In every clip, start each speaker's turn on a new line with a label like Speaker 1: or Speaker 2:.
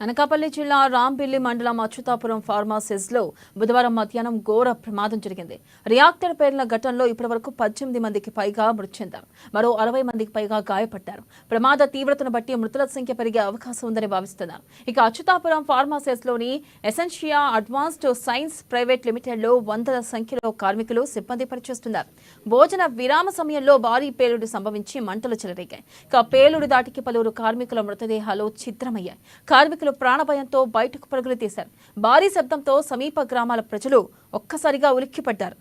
Speaker 1: అనకాపల్లి జిల్లా రాంపిల్లి మండలం అచ్యుతాపురం ఫార్మాసిస్లో బుధవారం మధ్యాహ్నం ఘోర ప్రమాదం జరిగింది. రియాక్టర్ పేలిన ఘటనలో ఇప్పటివరకు 18 మందికి పైగా మృతి చెందారు. మరో 60 మందికి పైగా గాయపడ్డారు. ప్రమాద తీవ్రతను బట్టి మృతుల సంఖ్య పెరిగే అవకాశం ఉందని భావిస్తున్నారు. ఇక అచ్యుతాపురం ఫార్మాసిస్లోని ఎసెన్షియా అడ్వాన్స్డ్ సైన్స్ ప్రైవేట్ లిమిటెడ్లో వందల సంఖ్యలో కార్మికులు సిబ్బంది పనిచేస్తున్నారు. భోజన విరామ సమయంలో భారీ పేలుడు సంభవించి మంటలు చెలరేగాయి. ఇక పేలుడు దాటికి పలువురు కార్మికుల మృతదేహాలు ఛిద్రమయ్యాయి. కార్మికులు ప్రాణభయంతో బయటకు పరుగులు తీశారు. భారీ శబ్దంతో సమీప గ్రామాల ప్రజలు ఒక్కసారిగా ఉలిక్కిపడ్డారు.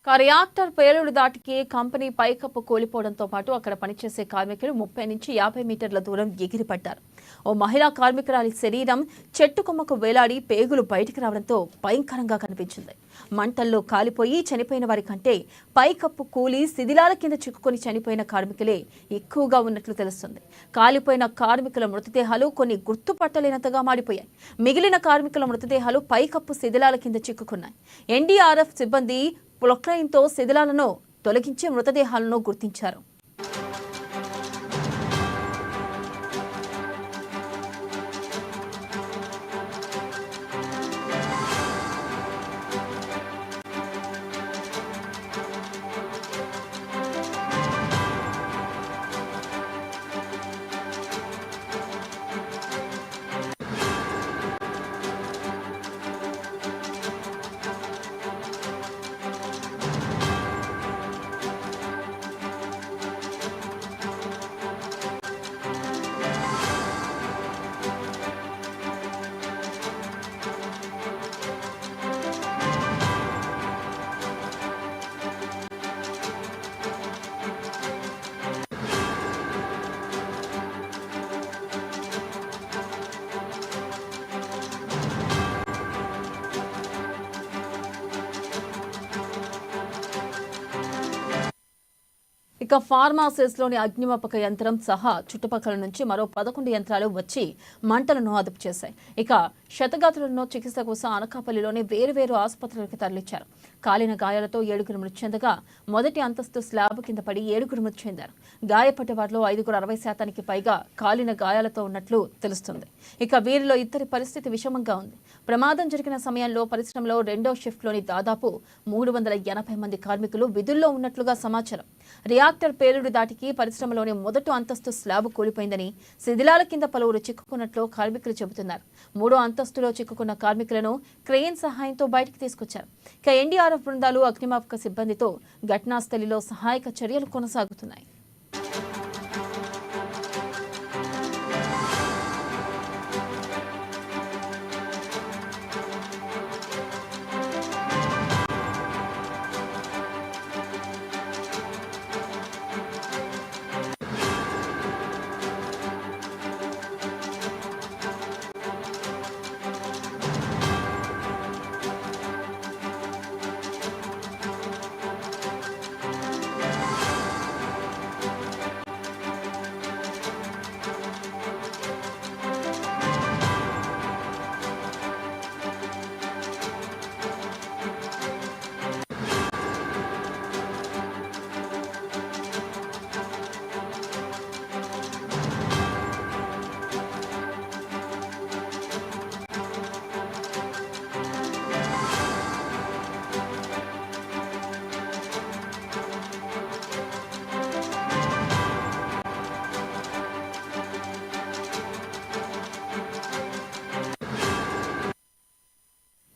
Speaker 1: రియాక్టర్ పేలుడు దాటికి కంపెనీ పైకప్పు కూలిపోవడంతో పాటు అక్కడ పనిచేసే కార్మికులు 30 నుంచి 50 మీటర్ల దూరం ఎగిరిపడ్డారు. ఓ మహిళా కార్మికురాలి శరీరం చెట్టు కొమ్మకు వేలాడి పేగులు బయటికి రావడంతో భయంకరంగా కనిపించింది. మంటల్లో కాలిపోయి చనిపోయిన వారి కంటే పైకప్పు కూలి శిథిలాల కింద చిక్కుకొని చనిపోయిన కార్మికులే ఎక్కువగా ఉన్నట్లు తెలుస్తుంది. కాలిపోయిన కార్మికుల మృతదేహాలు కొన్ని గుర్తుపట్టలేనంతగా మాడిపోయాయి. మిగిలిన కార్మికుల మృతదేహాలు పైకప్పు శిథిలాల కింద చిక్కుకున్నాయి. ఎన్డీఆర్ఎఫ్ సిబ్బంది పొక్లైన్తో శిథిలాలను తొలగించి మృతదేహాలను గుర్తించారు. ఇక ఫార్మాసిస్లోని అగ్నిమాపక యంత్రం సహా చుట్టుపక్కల నుంచి మరో 11 యంత్రాలు వచ్చి మంటలను అదుపు చేశాయి. ఇక క్షతగాత్రులను చికిత్స కోసం అనకాపల్లిలోని వేరువేరు ఆసుపత్రులకు తరలించారు. కాలిన గాయాలతో 7 మృతి చెందగా మొదటి అంతస్తు స్లాబ్ కింద పడి 7 మృతి చెందారు. గాయపడ్డ వారిలో 5 60% పైగా కాలిన గాయాలతో ఉన్నట్లు తెలుస్తుంది. ఇక వీరిలో ఇద్దరి పరిస్థితి విషమంగా ఉంది. ప్రమాదం జరిగిన సమయంలో పరిశ్రమలో రెండో షిఫ్ట్లోని దాదాపు 380 మంది కార్మికులు విధుల్లో ఉన్నట్లుగా సమాచారం. రియాక్టర్ పేలుడు దాటికి పరిశ్రమలోని మొదటి అంతస్తు స్లాబ్ కూలిపోయిందని, శిథిలాల కింద పలువురు చిక్కుకున్నట్లు కార్మికులు చెబుతున్నారు. 3వ అంతస్తులో చిక్కుకున్న కార్మికులను క్రెయిన్ సహాయంతో బయటికి తీసుకొచ్చారు. ఇక ఎన్డీఆర్ఎఫ్ బృందాలు అగ్నిమాపక సిబ్బందితో ఘటనా స్థలిలో సహాయక చర్యలు కొనసాగుతున్నాయి.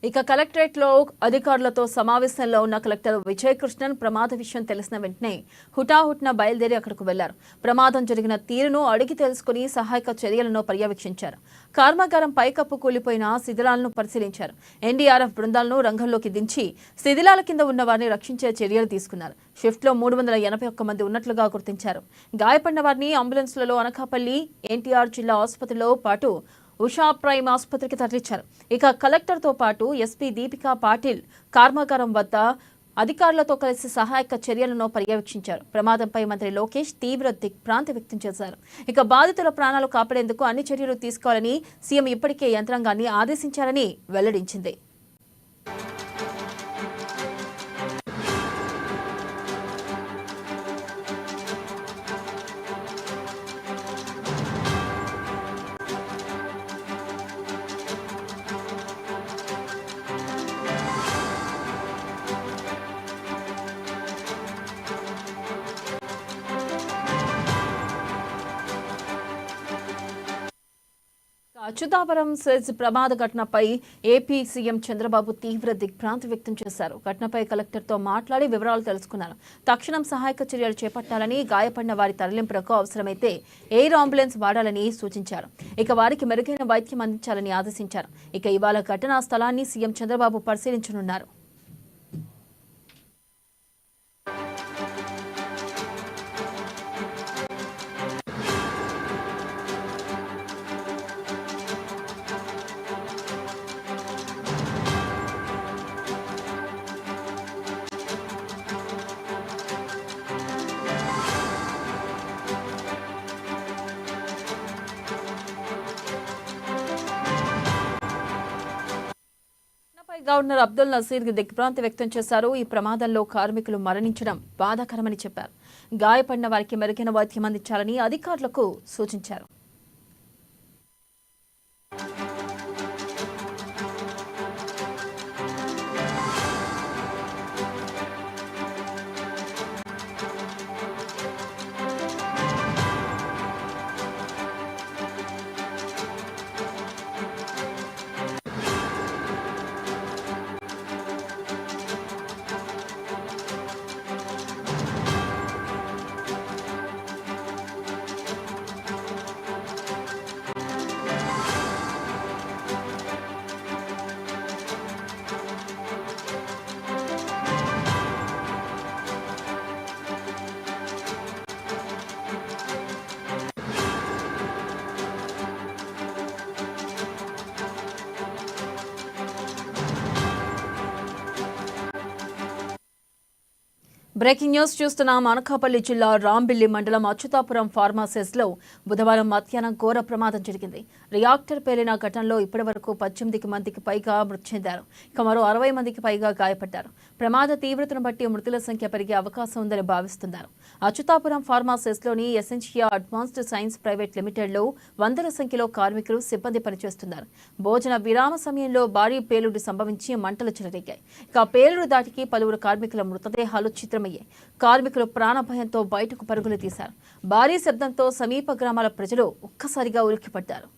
Speaker 1: ఇక కలెక్టరేట్లో అధికారులతో సమావేశంలో ఉన్న కలెక్టర్ విజయకృష్ణన్ ప్రమాద విషయం తెలిసిన వెంటనే హుటాహుటిన బయలుదేరి అక్కడకు వెళ్లారు. ప్రమాదం జరిగిన తీరును అడిగి తెలుసుకుని సహాయక చర్యలను పర్యవేక్షించారు. కర్మాగారం పైకప్పు కూలిపోయిన శిథిలాలను పరిశీలించారు. ఎన్డీఆర్ఎఫ్ బృందాలను రంగంలోకి దించి శిథిలాల కింద ఉన్న వారిని రక్షించే చర్యలు తీసుకున్నారు. షిఫ్ట్లో 381 మంది ఉన్నట్లుగా గుర్తించారు. గాయపడిన వారిని అంబులెన్స్లలో అనకాపల్లి ఎన్టీఆర్ జిల్లా ఆసుపత్రిలో పాటు ఉషా ప్రైమ్ ఆసుపత్రికి తరలించారు. ఇక కలెక్టర్తో పాటు ఎస్పీ దీపికా పాటిల్ కర్మాగారం వద్ద అధికారులతో కలిసి సహాయక చర్యలను పర్యవేక్షించారు. ప్రమాదంపై మంత్రి లోకేష్ తీవ్ర దిగ్భ్రాంతి వ్యక్తం చేశారు. ఇక బాధితుల ప్రాణాలు కాపాడేందుకు అన్ని చర్యలు తీసుకోవాలని సీఎం ఇప్పటికే యంత్రాంగాన్ని ఆదేశించారని వెల్లడించింది. అచ్యుతాపురం సెజ్ ప్రమాద ఘటనపై ఏపీ సీఎం చంద్రబాబు తీవ్ర దిగ్భ్రాంతి వ్యక్తం చేశారు. ఘటనపై కలెక్టర్తో మాట్లాడి వివరాలు తెలుసుకున్నారు. తక్షణం సహాయక చర్యలు చేపట్టాలని, గాయపడిన వారి తరలింపులకు అవసరమైతే ఎయిర్ అంబులెన్స్ వాడాలని సూచించారు. ఇక వారికి మెరుగైన వైద్యం అందించాలని ఆదేశించారు. ఇక ఇవాళ ఘటనా స్థలాన్ని సీఎం చంద్రబాబు పరిశీలించనున్నారు. గవర్నర్ అబ్దుల్ నజీర్ దిగ్భ్రాంతి వ్యక్తం చేశారు. ఈ ప్రమాదంలో కార్మికులు మరణించడం బాధాకరమని చెప్పారు. గాయపడిన వారికి మెరుగైన వైద్యం అందించాలని అధికారులకు సూచించారు. బ్రేకింగ్ న్యూస్ చూస్తున్నాం. అనకాపల్లి జిల్లా రాంబిల్లి మండలం అచ్యుతాపురం ఫార్మాసిస్ లో బుధవారం మధ్యాహ్నం ఘోర ప్రమాదం జరిగింది. రియాక్టర్ పేలిన ఘటనలో ఇప్పటివరకు 18 మందికి పైగా మృతి చెందారు. ఇక మరో 60 మందికి పైగా గాయపడ్డారు. ప్రమాద తీవ్రతను బట్టి మృతుల సంఖ్య పెరిగే అవకాశం ఉందని భావిస్తున్నారు. అచ్యుతాపురం ఫార్మాసిస్ లోని Essentia advanced science private limited లో వందల సంఖ్యలో కార్మికులు, సిబ్బంది పనిచేస్తున్నారు. భోజన విరామ సమయంలో భారీ పేలుడు సంభవించి మంటలు చెలరేగాయి. ఇక పేలుడు దాటికి పలువురు కార్మికుల మృతదేహాలు చిత్రమయ్యాయి. కార్మికులు ప్రాణభయంతో బయటకు పరుగులు తీశారు. భారీ శబ్దంతో సమీప గ్రామాల ప్రజలు ఒక్కసారిగా ఉలిక్కిపడ్డారు.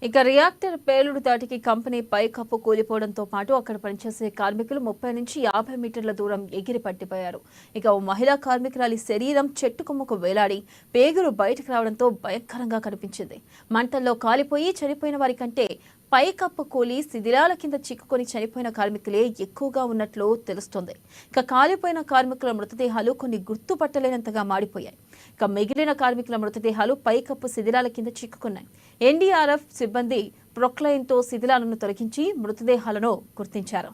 Speaker 1: ఇక రియాక్టర్ పేలుడు దాటికి కంపెనీ పైకప్పు కూలిపోవడంతో పాటు అక్కడ పనిచేసే కార్మికులు 30 నుంచి 50 మీటర్ల దూరం ఎగిరి పట్టిపోయారు. ఇక ఓ మహిళా కార్మికురాలి శరీరం చెట్టు కొమ్మకు వేలాడి పేగులు బయటకు రావడంతో భయంకరంగా కనిపించింది. మంటల్లో కాలిపోయి చనిపోయిన వారి కంటే పైకప్పు కూలి శిథిలాల కింద చిక్కుకొని చనిపోయిన కార్మికులే ఎక్కువగా ఉన్నట్లు తెలుస్తోంది. ఇక కాలిపోయిన కార్మికుల మృతదేహాలు కొన్ని గుర్తుపట్టలేనంతగా మాడిపోయాయి. ఇక మిగిలిన కార్మికుల మృతదేహాలు పైకప్పు శిథిలాల కింద చిక్కుకున్నాయి. ఎన్డీఆర్ఎఫ్ సిబ్బంది ప్రొక్లైన్తో శిథిలాలను తొలగించి మృతదేహాలను గుర్తించారు.